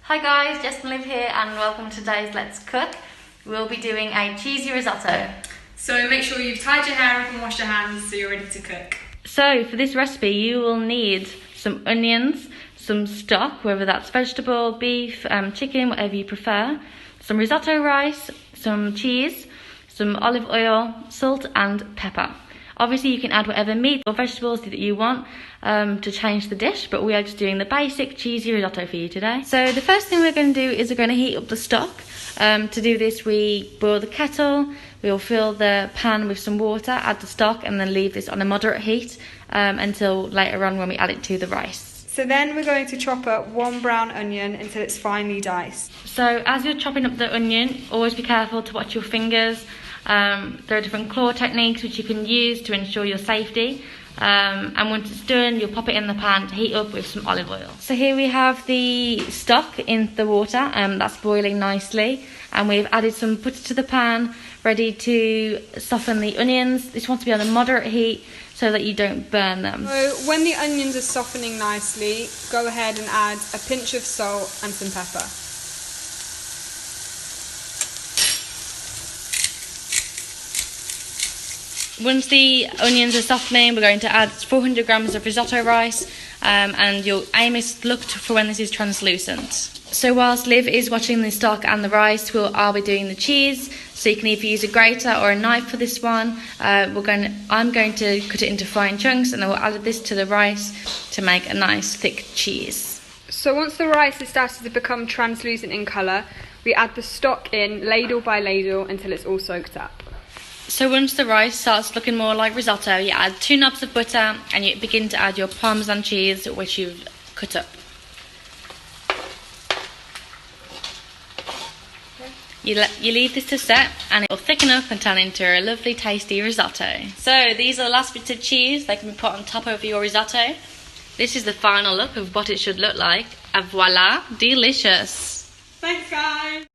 Hi guys, Jess and Liv here and welcome to today's Let's Cook. We'll be doing a cheesy risotto. So make sure you've tied your hair up and washed your hands so you're ready to cook. So for this recipe you will need some onions, some stock, whether that's vegetable, beef, chicken, whatever you prefer, some risotto rice, some cheese, some olive oil, salt and pepper. Obviously you can add whatever meat or vegetables that you want to change the dish, but we are just doing the basic cheesy risotto for you today. So the first thing we're going to do is we're going to heat up the stock. To do this we boil the kettle, we'll fill the pan with some water, add the stock and then leave this on a moderate heat until later on when we add it to the rice. So then we're going to chop up one brown onion until it's finely diced. So as you're chopping up the onion, always be careful to watch your fingers. There are different claw techniques which you can use to ensure your safety. And once it's done, you'll pop it in the pan to heat up with some olive oil. So here we have the stock in the water, that's boiling nicely. And we've added some butter to the pan, ready to soften the onions. This wants to be on a moderate heat so that you don't burn them. So when the onions are softening nicely, go ahead and add a pinch of salt and some pepper. Once the onions are softening, we're going to add 400 grams of risotto rice, and your aim is to look for when this is translucent. So whilst Liv is watching the stock and the rice, I'll be doing the cheese. So you can either use a grater or a knife for this one. I'm going to cut it into fine chunks, and then we'll add this to the rice to make a nice thick cheese. So once the rice has started to become translucent in colour, we add the stock in ladle by ladle until it's all soaked up. So once the rice starts looking more like risotto, you add 2 knobs of butter and you begin to add your Parmesan cheese which you've cut up. You leave this to set and it will thicken up and turn into a lovely tasty risotto. So these are the last bits of cheese. They can be put on top of your risotto. This is the final look of what it should look like. And voila, delicious! Thanks guys!